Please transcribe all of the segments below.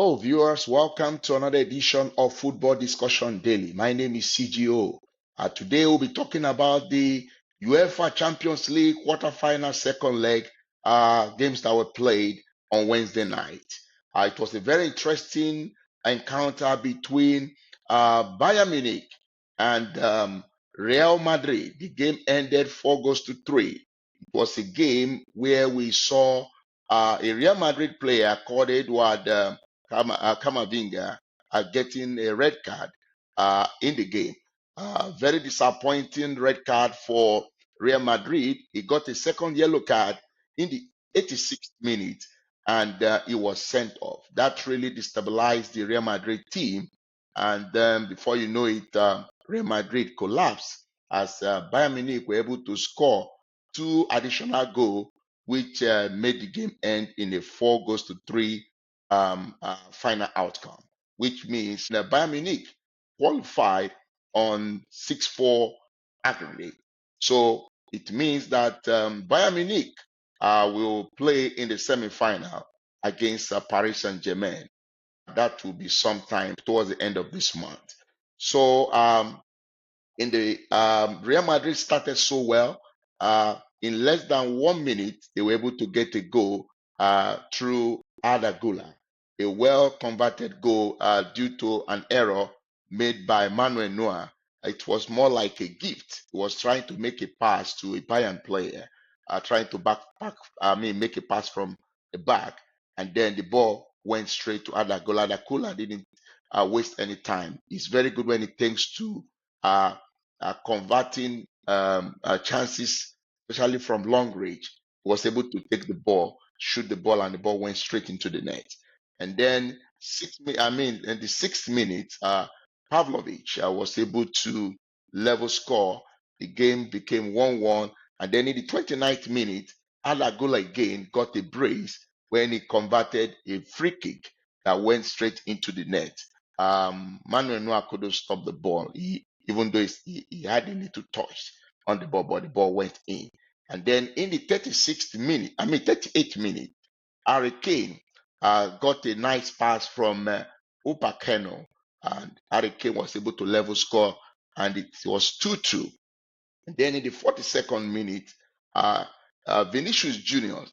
Hello, viewers. Welcome to another edition of Football Discussion Daily. My name is CGO. Today, we'll be talking about the UEFA Champions League quarterfinal second leg games that were played on Wednesday night. It was a very interesting encounter between Bayern Munich and Real Madrid. The game ended 4-3. It was a game where we saw a Real Madrid player called Edward Camavinga getting a red card in the game. Very disappointing red card for Real Madrid. He got a second yellow card in the 86th minute and he was sent off. That really destabilized the Real Madrid team. And then before you know it, Real Madrid collapsed as Bayern Munich were able to score two additional goals, which made the game end in a 4-3 final outcome, which means that Bayern Munich qualified on 6-4 aggregate. So it means that Bayern Munich will play in the semi-final against Paris Saint-Germain. That will be sometime towards the end of this month. So in the Real Madrid started so well. In less than 1 minute, they were able to get a goal through Arda Güler, a well-converted goal due to an error made by Manuel Neuer. It was more like a gift. He was trying to make a pass to a Bayern player, trying to make a pass from the back, and then the ball went straight to Arda Güler. Arda Güler didn't waste any time. He's very good when it comes to converting chances, especially from long range. He was able to take the ball, shoot the ball, and the ball went straight into the net. And then in the 6th minute, Pavlovic was able to level score. The game became 1-1. And then in the 29th minute, Alagola again got a brace when he converted a free kick that went straight into the net. Manuel Neuer couldn't stop the ball, even though he had a little touch on the ball, but the ball went in. And then in the 38th minute, Harry Kane got a nice pass from Upakeno, and Harry Kane was able to level score, and it was 2-2. And then in the 42nd minute, Vinicius Junior,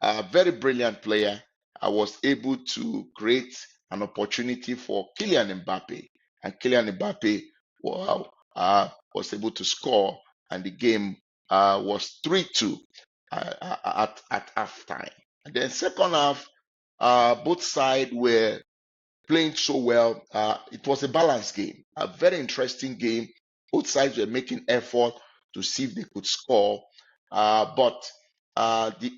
a very brilliant player, was able to create an opportunity for Kylian Mbappe, and Kylian Mbappe was able to score, and the game was 3-2 at halftime. And then second half, both sides were playing so well. It was a balanced game, a very interesting game. Both sides were making effort to see if they could score, but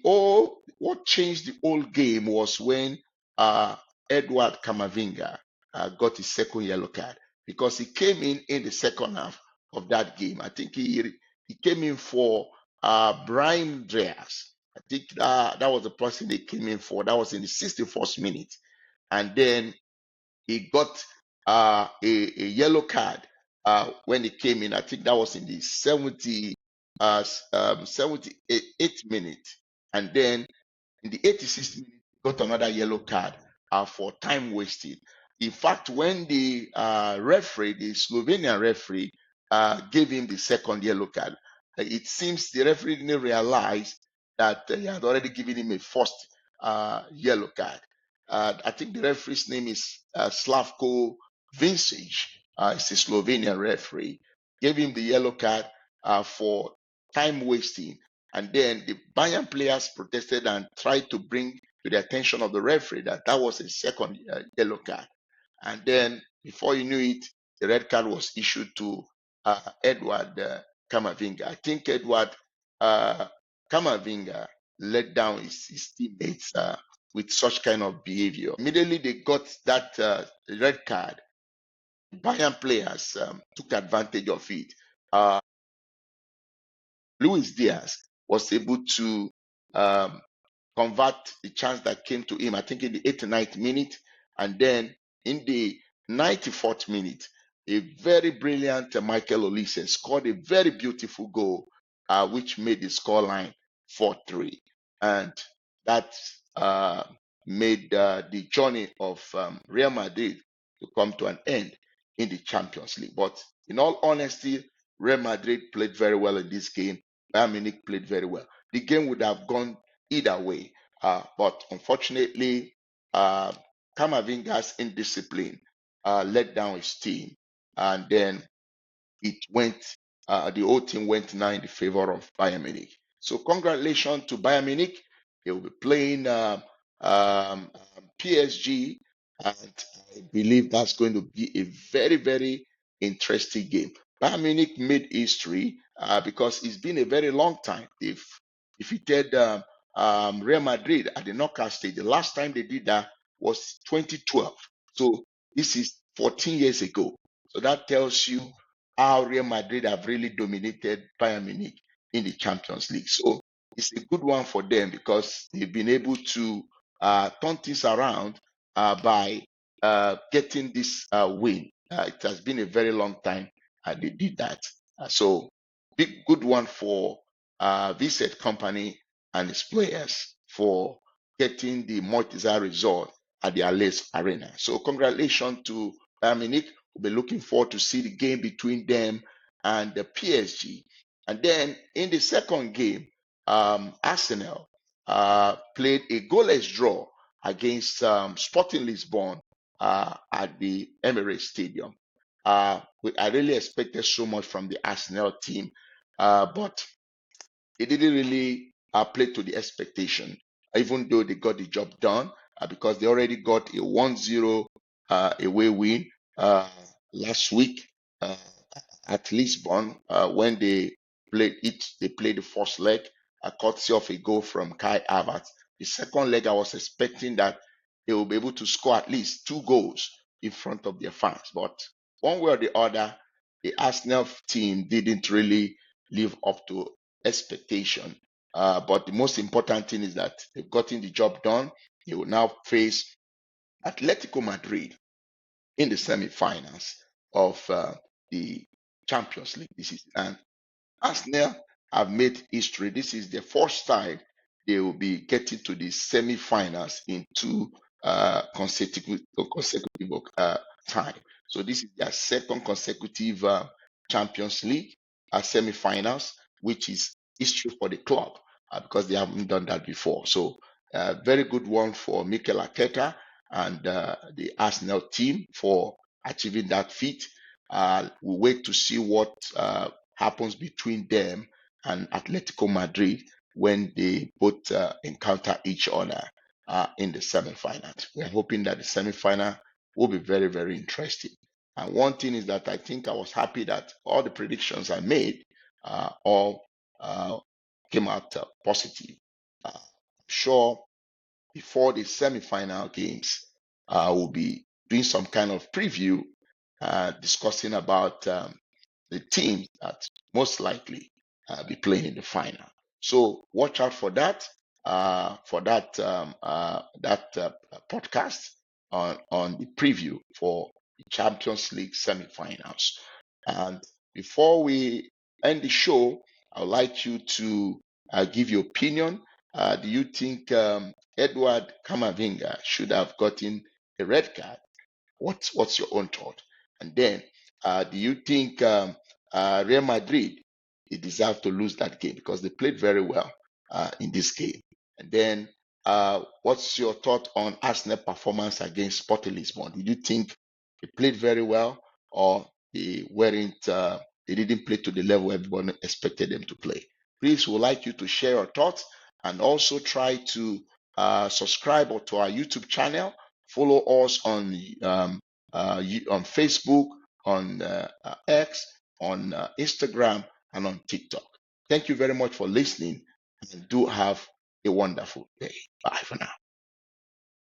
what changed the whole game was when Edward Camavinga got his second yellow card, because he came in the second half of that game. I think he came in for Brian Dreas. I think that was the person they came in for. That was in the 61st minute. And then he got a yellow card when he came in. I think that was in the 78th minute. And then in the 86th minute, he got another yellow card for time wasted. In fact, when the referee, the Slovenian referee, gave him the second yellow card, it seems the referee didn't realize that he had already given him a first yellow card. I think the referee's name is Slavko Vincic. It's a Slovenian referee. Gave him the yellow card for time wasting. And then the Bayern players protested and tried to bring to the attention of the referee that was a second yellow card. And then before you knew it, the red card was issued to Edward Camavinga. I think Edward Camavinga let down his teammates with such kind of behavior. Immediately they got that red card. Bayern players took advantage of it. Luis Diaz was able to convert the chance that came to him, I think in the 89th minute, and then in the 94th minute, a very brilliant Michael Olise scored a very beautiful goal, which made the scoreline 4-3. And that made the journey of Real Madrid to come to an end in the Champions League. But in all honesty, Real Madrid played very well in this game. Bayern Munich played very well. The game would have gone either way, but unfortunately, uh, Camavinga's indiscipline let down his team, and then the whole team went now in the favor of Bayern Munich. So congratulations to Bayern Munich. They will be playing PSG, and I believe that's going to be a very, very interesting game. Bayern Munich made history because it's been a very long time. They've defeated Real Madrid at the knockout stage. The last time they did that was 2012. So this is 14 years ago. So that tells you how Real Madrid have really dominated Bayern Munich in the Champions League. So it's a good one for them because they've been able to turn things around by getting this win. It has been a very long time they did that. So big good one for Viset Company and its players for getting the much desired result at the Allianz Arena. So congratulations to Bayern Munich. We'll be looking forward to see the game between them and the PSG. And then in the second game, Arsenal played a goalless draw against Sporting Lisbon at the Emirates Stadium. I really expected so much from the Arsenal team, but they didn't really play to the expectation, even though they got the job done because they already got a 1-0 away win last week uh, at Lisbon when they played it. They played the first leg, courtesy of a goal from Kai Havertz. The second leg, I was expecting that they will be able to score at least 2 goals in front of their fans, but one way or the other, the Arsenal team didn't really live up to expectation. But the most important thing is that they've gotten the job done. They will now face Atletico Madrid in the semi-finals of the Champions League this season. And Arsenal have made history. This is the first time they will be getting to the semi-finals in two consecutive time. So this is their second consecutive Champions League semi-finals, which is history for the club because they haven't done that before. So very good one for Mikel Arteta and the Arsenal team for achieving that feat. We'll wait to see what happens between them and Atletico Madrid when they both encounter each other in the semi-final. We're hoping that the semi-final will be very, very interesting. And one thing is that I think I was happy that all the predictions I made all came out positive. I'm sure before the semi-final games, we'll be doing some kind of preview discussing about the teams that most likely be playing in the final. So watch out for that podcast on the preview for the Champions League semi-finals. And before we end the show, I would like you to give your opinion. Do you think Edward Camavinga should have gotten a red card? What's your own thought? And then, do you think Real Madrid they deserve to lose that game because they played very well in this game? And then, what's your thought on Arsenal performance against Sporting Lisbon? Did you think they played very well, or they weren't? They didn't play to the level everyone expected them to play? Please, would like you to share your thoughts and also try to subscribe to our YouTube channel. Follow us on on Facebook, on X, on Instagram, and on TikTok. Thank you very much for listening, and do have a wonderful day. Bye for now.